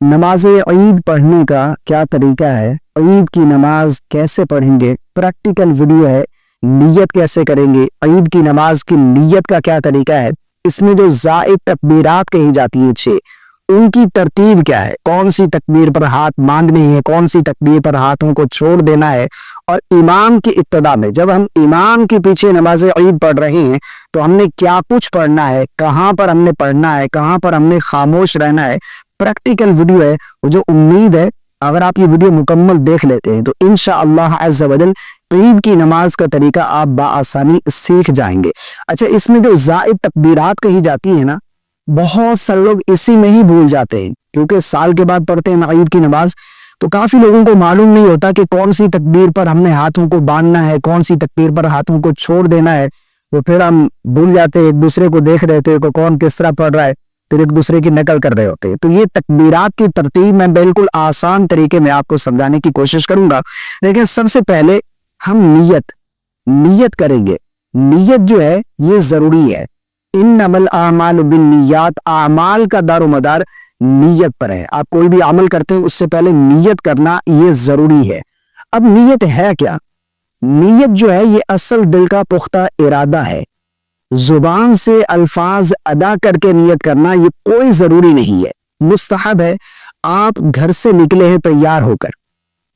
نماز عید پڑھنے کا کیا طریقہ ہے، عید کی نماز کیسے پڑھیں گے، پریکٹیکل ویڈیو ہے، نیت کیسے کریں گے، عید کی نماز کی نیت کا کیا طریقہ ہے، اس میں جو زائد تکبیرات کہی جاتی ہیں 6 ان کی ترتیب کیا ہے، کون سی تکبیر پر ہاتھ باندھنے ہیں، کون سی تکبیر پر ہاتھوں کو چھوڑ دینا ہے، اور امام کی ابتدا میں جب ہم امام کے پیچھے نماز عید پڑھ رہے ہیں تو ہم نے کیا کچھ پڑھنا ہے، کہاں پر ہم نے پڑھنا ہے، کہاں پر ہم نے خاموش رہنا ہے، پریکٹیکل ویڈیو ہے جو امید ہے اگر آپ یہ ویڈیو مکمل دیکھ لیتے ہیں تو انشاءاللہ عز و جل عید کی نماز کا طریقہ آپ بآسانی سیکھ جائیں گے۔ اچھا، اس میں جو زائد تکبیرات کہی جاتی ہیں نا، بہت سارے لوگ اسی میں ہی بھول جاتے ہیں، کیونکہ سال کے بعد پڑھتے ہیں عید کی نماز تو کافی لوگوں کو معلوم نہیں ہوتا کہ کون سی تکبیر پر ہم نے ہاتھوں کو باندھنا ہے، کون سی تکبیر پر ہاتھوں کو چھوڑ دینا ہے، وہ پھر ہم بھول جاتے ہیں، ایک دوسرے کو دیکھ رہے تھے کہ کون کس طرح پڑھ رہا ہے، پھر ایک دوسرے کی نقل کر رہے ہوتے ہیں۔ تو یہ تکبیرات کی ترتیب میں بالکل آسان طریقے میں آپ کو سمجھانے کی کوشش کروں گا، لیکن سب سے پہلے ہم نیت کریں گے۔ نیت جو ہے یہ ضروری ہے، انما الاعمال بالنیات، اعمال کا دار و مدار نیت پر ہے۔ آپ کوئی بھی عمل کرتے ہیں اس سے پہلے نیت کرنا یہ ضروری ہے۔ اب نیت ہے کیا؟ نیت جو ہے یہ اصل دل کا پختہ ارادہ ہے، زبان سے الفاظ ادا کر کے نیت کرنا یہ کوئی ضروری نہیں ہے، مستحب ہے۔ آپ گھر سے نکلے ہیں تیار ہو کر،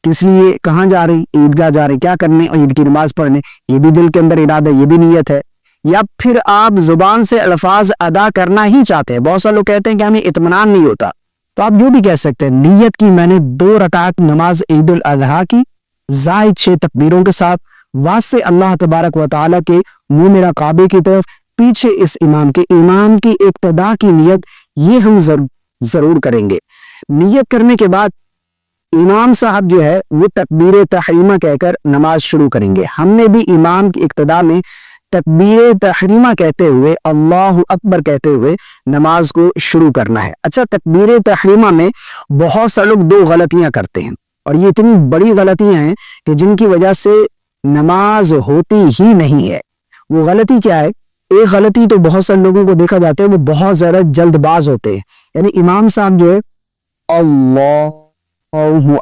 کس لیے، کہاں جا رہے ہیں، عیدگاہ جا رہے ہیں، کیا کرنے، عید کی نماز پڑھنے، یہ بھی دل کے اندر ارادہ، یہ بھی نیت ہے۔ یا پھر آپ زبان سے الفاظ ادا کرنا ہی چاہتے ہیں، بہت سے لوگ کہتے ہیں کہ ہمیں اطمینان نہیں ہوتا، تو آپ جو بھی کہہ سکتے ہیں نیت کی میں نے 2 رکعت نماز عید الاضحیٰ کی زائد 6 تکبیروں کے ساتھ، واسطے اللہ تبارک و تعالیٰ کے، منہ میرا کعبے کی طرف، پیچھے اس امام کی ابتدا کی نیت یہ ہم ضرور کریں گے۔ نیت کرنے کے بعد امام صاحب جو ہے وہ تکبیر تحریمہ کہہ کر نماز شروع کریں گے۔ ہم نے بھی امام کی ابتدا میں تکبیر تحریمہ کہتے ہوئے، اللہ اکبر کہتے ہوئے نماز کو شروع کرنا ہے۔ اچھا، تکبیر تحریمہ میں بہت سے لوگ 2 غلطیاں کرتے ہیں، اور یہ اتنی بڑی غلطیاں ہیں کہ جن کی وجہ سے نماز ہوتی ہی نہیں ہے۔ وہ غلطی کیا ہے؟ ایک غلطی تو بہت سارے لوگوں کو دیکھا جاتا ہے وہ بہت زیادہ جلد باز ہوتے ہیں، یعنی امام صاحب جو ہے اللہ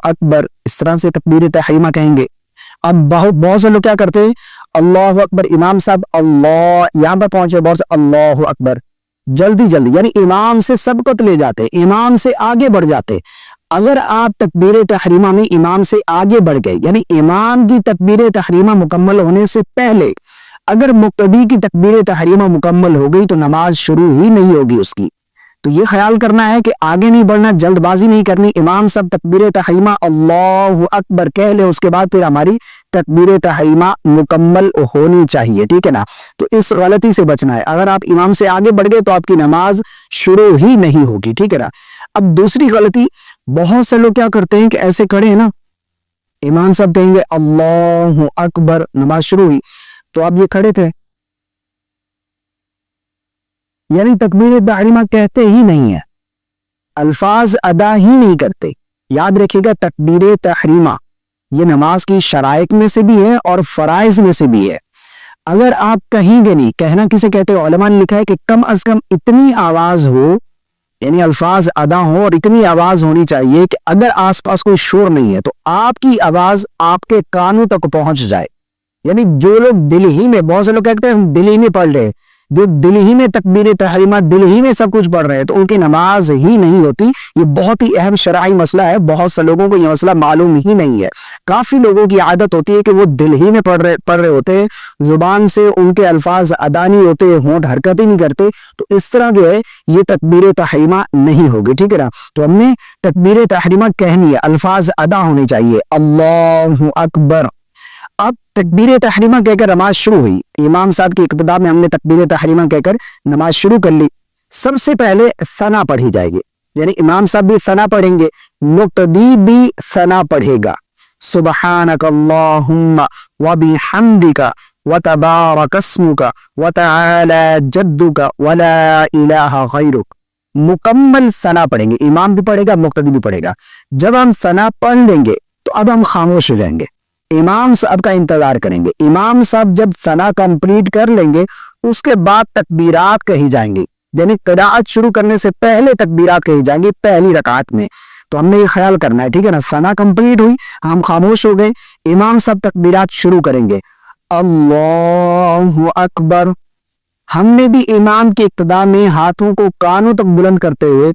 اکبر اس طرح سے تکبیر تحریمہ کہیں گے۔ اب بہت سے لوگ کیا کرتے ہیں، اللہ اکبر، امام صاحب اللہ یہاں پر پہنچے، بہت سے اللہ اکبر جلدی یعنی امام سے سبقت لے جاتے، امام سے آگے بڑھ جاتے۔ اگر آپ تکبیر تحریمہ میں امام سے آگے بڑھ گئے، یعنی امام کی تکبیر تحریمہ مکمل ہونے سے پہلے اگر مقتدی کی تکبیر تحریمہ مکمل ہو گئی تو نماز شروع ہی نہیں ہوگی اس کی۔ تو یہ خیال کرنا ہے کہ آگے نہیں بڑھنا، جلد بازی نہیں کرنی، امام صاحب تکبیر تحریمہ اللہ اکبر کہہ لے، اس کے بعد پھر ہماری تکبیر تحریمہ مکمل ہونی چاہیے، ٹھیک ہے نا۔ تو اس غلطی سے بچنا ہے، اگر آپ امام سے آگے بڑھ گئے تو آپ کی نماز شروع ہی نہیں ہوگی، ٹھیک ہے نا۔ اب دوسری غلطی، بہت سے لوگ کیا کرتے ہیں کہ ایسے کھڑے ہیں نا، امام صاحب کہیں گے اللہ اکبر، نماز شروع ہوئی تو آپ یہ کھڑے تھے، یعنی تکبیر تحریمہ کہتے ہی نہیں ہے، الفاظ ادا ہی نہیں کرتے۔ یاد رکھیے گا، تکبیر تحریمہ یہ نماز کی شرائط میں سے بھی ہے اور فرائض میں سے بھی ہے۔ اگر آپ کہیں گے نہیں، کہنا کسے کہتے ہیں، علماء نے لکھا ہے کہ کم از کم اتنی آواز ہو، یعنی الفاظ ادا ہو اور اتنی آواز ہونی چاہیے کہ اگر آس پاس کوئی شور نہیں ہے تو آپ کی آواز آپ کے کانوں تک پہنچ جائے۔ یعنی جو لوگ دل ہی میں، بہت سے لوگ کہتے ہیں ہم دل ہی میں پڑھ رہے ہیں، جو دل ہی میں تکبیر تحریمہ، دل ہی میں سب کچھ پڑھ رہے ہیں تو ان کی نماز ہی نہیں ہوتی۔ یہ بہت ہی اہم شرعی مسئلہ ہے، بہت سے لوگوں کو یہ مسئلہ معلوم ہی نہیں ہے۔ کافی لوگوں کی عادت ہوتی ہے کہ وہ دل ہی میں پڑھ رہے ہوتے ہیں، زبان سے ان کے الفاظ ادا نہیں ہوتے، ہونٹ حرکت ہی نہیں کرتے، تو اس طرح جو ہے یہ تکبیر تحریمہ نہیں ہوگی، ٹھیک ہے نا۔ تو ہم نے تکبیر تحریمہ کہنی ہے، الفاظ ادا ہونے چاہیے، اللہ اکبر۔ اب تکبیر تحریمہ کہہ کر نماز شروع ہوئی، امام صاحب کی ابتدا میں ہم نے تکبیر تحریمہ کہہ کر نماز شروع کر لی۔ سب سے پہلے ثنا پڑھی جائے گی، یعنی امام صاحب بھی ثنا پڑھیں گے، مقتدی بھی ثنا پڑھے گا، سبحانک اللہم وبحمدک وتبارک اسمک وتعالی جدک ولا الہ غیرک۔ مکمل ثنا پڑھیں گے، امام بھی پڑھے گا، مقتدی بھی پڑھے گا۔ جب ہم ثنا پڑھ لیں گے تو اب ہم خاموش ہو جائیں گے، امام صاحب کا انتظار کریں گے۔ امام صاحب جب ثنا کمپلیٹ کر لیں گے اس کے بعد تکبیرات کہی جائیں گی، یعنی قرات شروع کرنے سے پہلے تکبیرات کہی جائیں گی پہلی رکعت میں۔ تو ہم نے یہ خیال کرنا ہے، ٹھیک ہے نا. ثنا کمپلیٹ ہوئی، ہم خاموش ہو گئے، امام صاحب تکبیرات شروع کریں گے. اللہ اکبر. ہم نے بھی امام کی ابتدا میں ہاتھوں کو کانوں تک بلند کرتے ہوئے